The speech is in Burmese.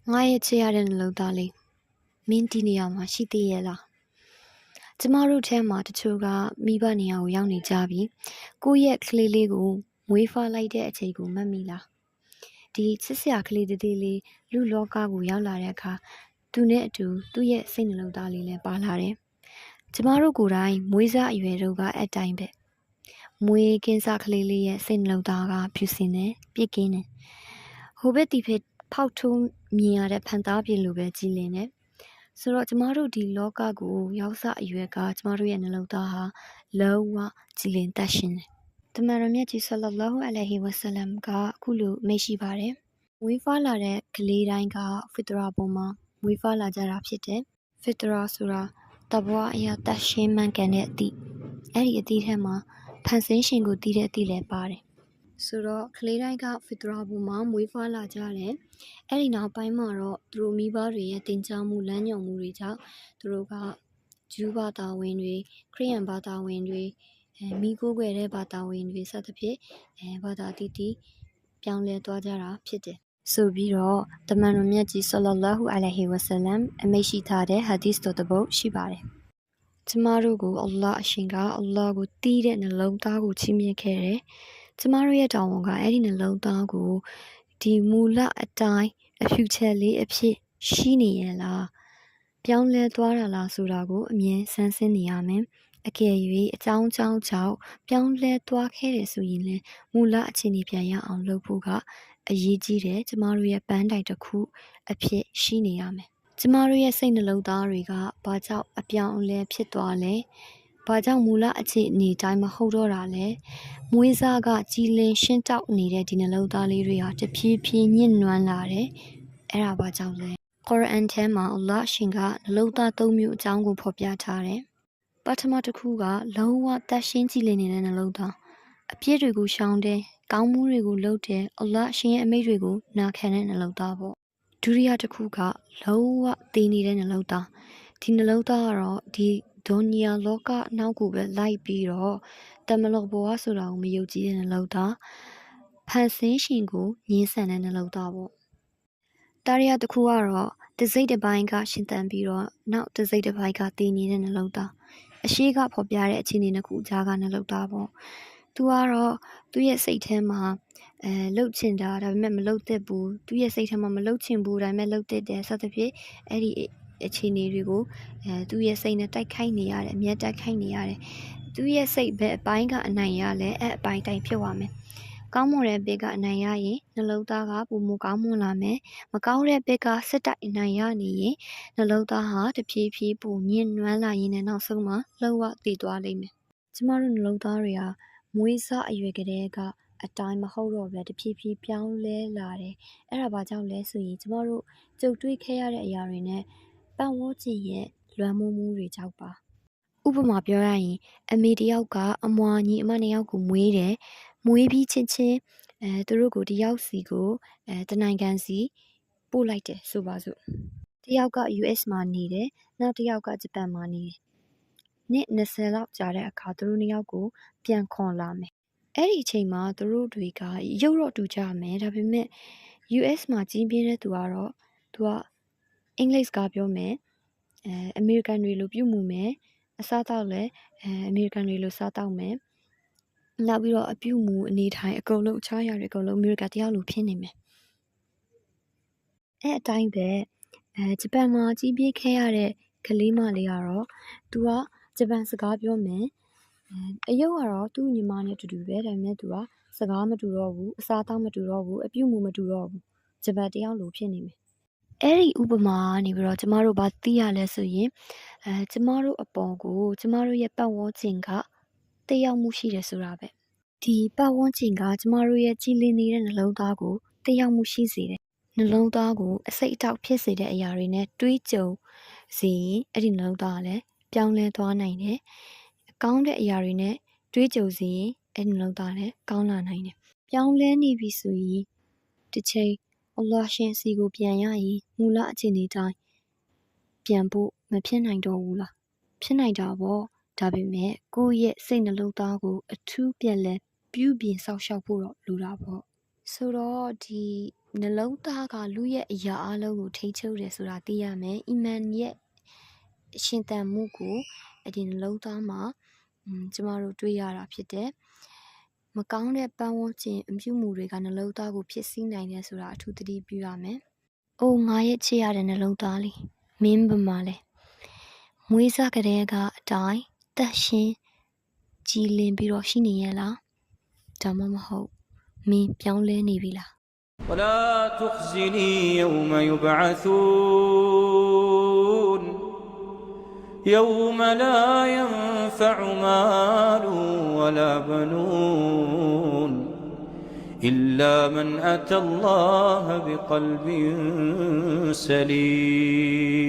ငါရဲ့ချစ်ရတဲ့နှလုံးသားလေးမင်းဒီနေရာမှာရှိသေးရဲ့လားကျမတို့ထဲမှာတချို့ကမိဘနေရာကိုရောက်နေကြပြီကိုယ့်ရဲ့ကလေးလေးကိုမွေးဖွားလိုက်တဲ့အချိန်ကိုမှတ်မိလားဒီချစ်စရာကလေးသေးလေးလူလောကကိုရောက်လာတဲ့အခါသူနဲ့အတူသူ့ရဲ့စိတ်နှလုံးသားလေးလည်းပါလာတယ်ကျမတို့ကိုယ်တိုင်မွေးစားအရွယ်တို့ကအတိုင်းပဲမွေးကင်းစားကလေးလေးရဲ့စိတ်နှလုံးသားကဖြူစင်တယ်ပြည့်ကင်းတယ်ဟိုဘက်ဒီဘက်ဖောက်ထုံးမြင်ရတဲ့ဖန်သားပြင်လိုပဲကြည်လင်တယ်ဆိုတော့ကျမတို့ဒီလောကကိုရောက်စအရွယ်ကကျမတို့ရဲ့နှလုံးသားဟာလုံးဝကြည်လင်တတ်ရှင်တယ်တမန်တော်မြတ်ကြီးဆလလောဟူအလိုင်ဟီဝါဆလမ်ကအခုလိုမိတ်ရှိပါတယ်မွေးဖွားလာတဲ့ကလေးတိုင်းကဖီတရာပုံမှာမွေးဖွားလာကြတာဖြစ်တယ်ဖီတရာဆိုတာတဘွားအရာတတ်ရှင်မှန်ကန်တဲ့အသည့်အဲ့ဒီအသည့်ထဲမှာဖန်ဆင်းရှင်ကိုတည်တဲ့အသည့်လည်းပါတယ်ဆိုတော့ကလေးတိုင်းကဖီတရာပုံမှာမွေးဖွားလာကြတယ်အဲ့ဒီနောက်ပိုင်းမှာတော့သူတို့မိဘတွေရဲ့တင် जा မှုလမ်းညွှန်မှုတွေကြောင့်သူတို့ကဂျူးဘာသာဝင်တွေခရစ်ယာန်ဘာသာဝင်တွေမိကိုးကွယ်တဲ့ဘာသာဝင်တွေစသဖြင့်ဘာသာတည်ပြောင်းလဲသွားကြတာဖြစ်တယ်ဆိုပြီးတော့တမန်တော်မြတ်ကြီးဆလလောဟူအလိုင်ဟီဝါဆလမ်အမိန့်ရှိထားတဲ့ဟာဒီစ်တော်တစ်ပုဒ်ရှိပါတယ်ကျမတို့ကိုအလ္လာဟ်အရှင်ကအလ္လာဟ်ကိုတီးတဲ့နှလုံးသားကိုချီးမြှင့်ခဲ့တယ်ကျမတို့ရဲ့တောင်းဝန်ကအဲ့ဒီနှလုံးသားကိုဒီမူလအတိုင်းအဖြူချက်လေးအဖြစ်ရှိနေရလားပြောင်းလဲသွားတာလားဆိုတာကိုအမြင်ဆန်းစစ်နေရမယ်အကယ်၍အကြောင်းကြောင့်ပြောင်းလဲသွားခဲ့တယ်ဆိုရင်လည်းမူလအခြေအနေပြန်ရအောင်လုပ်ဖို့ကအရေးကြီးတယ်ကျမတို့ရဲ့ပန်းတိုင်တစ်ခုအဖြစ်ရှိနေရမယ်ကျမတို့ရဲ့စိတ်နှလုံးသားတွေကဘာကြောင့်အပြောင်းအလဲဖြစ်သွားလဲဘာကြောင့်မူလအခြေအနေတိုင်းမဟုတ်တော့တာလဲမွေးစားကကြည်လင်ရှင်းတောက်နေတဲ့ဒီနှလုံးသားလေးတွေဟာတဖြည်းဖြည်းညှဉ်းနွမ်းလာတယ်အဲ့ဒါဘာကြောင့်လဲကုရ်အာန်ထဲမှာအလ္လာဟ်ရှင်ကနှလုံးသား၃မျိုးအကြောင်းကိုဖော်ပြထားတယ်ပထမတစ်ခုကလုံးဝတတ်ရှင်းကြည်လင်နေတဲ့နှလုံးသားအပြစ်တွေကိုရှောင်တယ်ကောင်းမှုတွေကိုလုပ်တယ်အလ္လာဟ်ရှင်ရဲ့အမိန့်တွေကိုနာခံတဲ့နှလုံးသားပေါ့ဒုတိယတစ်ခုကလုံးဝတည်နေတဲ့နှလုံးသားဒီနှလုံးသားကတော့ဒီဒုနီယာလောကနောက်ကိုပဲလိုက်ပြီးတော့တမလောဘဝဆိုတာကိုမယုံကြည်တဲ့နှလုံးသားဖန်ဆင်းရှင်ကိုညှင်းဆန်တဲ့နှလုံးသားပေါ့တာရီယာတစ်ခုကတော့တစိတ်တစ်ပိုင်းကရှင်သန်ပြီးတော့နောက်တစိတ်တစ်ပိုင်းကတည်နေတဲ့နှလုံးသားအရှိကဖော်ပြတဲ့အခြေအနေတစ်ခုကြားကနှလုံးသားပေါ့သူကတော့သူ့ရဲ့စိတ်ထဲမှာလှုပ်ချင်တာဒါပေမဲ့မလှုပ်သင့်ဘူးသူ့ရဲ့စိတ်ထဲမှာမလှုပ်ချင်ဘူးဒါပေမဲ့လှုပ်သင့်တယ်စသဖြင့်အဲ့ဒီအခြေအနေတွေကိုသူ့ရဲ့စိတ်နဲ့တိုက်ခိုက်နေရတယ်အမြဲတိုက်ခိုက်နေရတယ်သူ့ရဲ့စိတ်ပဲအပိုင်းကအနိုင်ရလဲအဲ့အပိုင်းတိုင်းဖြစ်သွားမယ်ကောင်းမွန်တဲ့ဘက်ကအနိုင်ရရင်နှလုံးသားကပုံမကောင်းမွန်လာမယ်မကောင်းတဲ့ဘက်ကစစ်တိုက်အနိုင်ရနေရင်နှလုံးသားဟာတဖြည်းဖြည်းပုံညှဉ်းနွမ်းလာရင်လည်းနောက်ဆုံးမှာလှုပ်ဝတည်သွားလိမ့်မယ်ကျမတို့နှလုံးသားတွေဟာမွေးစားအရွယ်ကလေးကအတိုင်းမဟုတ်တော့ပဲတဖြည်းဖြည်းပြောင်းလဲလာတယ်အဲ့ဒါဘာကြောင့်လဲဆိုရင်ကျမတို့ကြုံတွေ့ခဲ့ရတဲ့အရာတွေနဲ့ပတ်ဝန်းကျင်ရဲ့လွမ်းမိုးမှုတွေကြောင့်ပါဥပမာပြောရရင်အမေတယောက်ကအမွာညီအမနှစ်ယောက်ကိုမွေးတယ်မွေးပြီးချင်းသူတို့ကိုတယောက်စီကိုတနိုင်ငံစီပို့လိုက်တယ်ဆိုပါစို့တယောက်က US မှာနေတယ်နောက်တယောက်ကဂျပန်မှာနေတယ်နှစ်20လောက်ကြာတဲ့အခါသူတို့နှစ်ယောက်ကိုပြန်ခေါ်လာမယ်အဲ့ဒီအချိန်မှာသူတို့တွေကရုပ်တော့တူကြမယ်ဒါပေမဲ့ US မှာကြီးပြင်းတဲ့သူကတော့သူကအင်္ဂလိပ်စကားပြောမယ်အမေရိကန်တွေလိုပြုမှုမယ်အစားတောက်လည်းအမေရိကန်တွေလိုစားတောက်မယ်နောက်ပြီးတော့အပြုမူအနေထိုင်အကုန်လုံးအခြားရာတွေအကုန်လုံးအမေရိကန်တယောက်လိုဖြစ်နေမယ်အဲ့အတိုင်းပဲဂျပန်မှာကြီးပြင်းခဲ့ရတဲ့ကလေးမလေးကတော့သူကဂျပန်စကားပြောမယ်အယုတ်ကတော့သူ့ညီမနဲ့တူတူပဲဒါပေမဲ့သူကစကားမတူတော့ဘူးအစားတောက်မတူတော့ဘူးအပြုမူမတူတော့ဘူးဂျပန်တယောက်လိုဖြစ်နေမယ်အဲ့ဒီဥပမာကနေပြီးတော့ကျမတို့ဘာသိရလဲဆိုရင်ကျမတို့အပေါ်ကိုကျမတို့ရဲ့ပတ်ဝန်းကျင်ကတည်ရောက်မှုရှိတယ်ဆိုတာပဲဒီပတ်ဝန်းကျင်ကကျမတို့ရဲ့ကြည်လင်နေတဲ့နှလုံးသားကိုတည်ရောက်မှုရှိစေတယ်နှလုံးသားကိုအစိတ်အတောက်ဖြစ်စေတဲ့အရာတွေနဲ့တွေးကြုံစေရင်အဲ့ဒီနှလုံးသားကလည်းပြောင်းလဲသွားနိုင်တယ်ကောင်းတဲ့အရာတွေနဲ့တွေးကြုံစေရင်အဲ့ဒီနှလုံးသားလည်းကောင်းလာနိုင်တယ်ပြောင်းလဲနေပြီဆိုရင်တစ်ချိန်အလ္လာဟ်ရှင်စီကိုပြန်ရရင်မူလအခြေအနေတိုင်းပြန်ဖို့မဖြစ်နိုင်တော့ဘူးလားဖြစ်နိုင်တာပေါ့ဒါပေမဲ့ကိုယ့်ရဲ့စိတ်နှလုံးသားကိုအထူးပြန်လဲပြုပြင်ဆောက်ရှောက်ဖို့တော့လိုတာပေါ့ဆိုတော့ဒီ နှလုံးသားကလူရဲ့အရာအလုံးကိုထိန်းချုပ်တယ်ဆိုတာသိရမယ်အီမန်ရဲ့ရှင်သန်မှုကိုဒီနှလုံးသားမှာကျမတို့တွေ့ရတာဖြစ်တယ်မကောင်းတဲ့ပတ်ဝန်းကျင်အပြုမှုတွေကနှလုံးသားကိုဖြစ်စီးနိုင်တယ်ဆိုတာအထူးသတိပြုရမယ်။အိုးငါရဲ့ချစ်ရတဲ့နှလုံးသားလေးမင်းဘမှာလဲမွေးစားကလေးကအတိုင်းတက်ရှင်ကြည်လင်ပြီးတော့ရှိနေရလားဒါမှမဟုတ်မင်းပြောင်းလဲနေပြီလား ولا تخزني يوم يبعثون يوم لا ينفع مال ولا بنون إلا من أتى الله بقلب سليم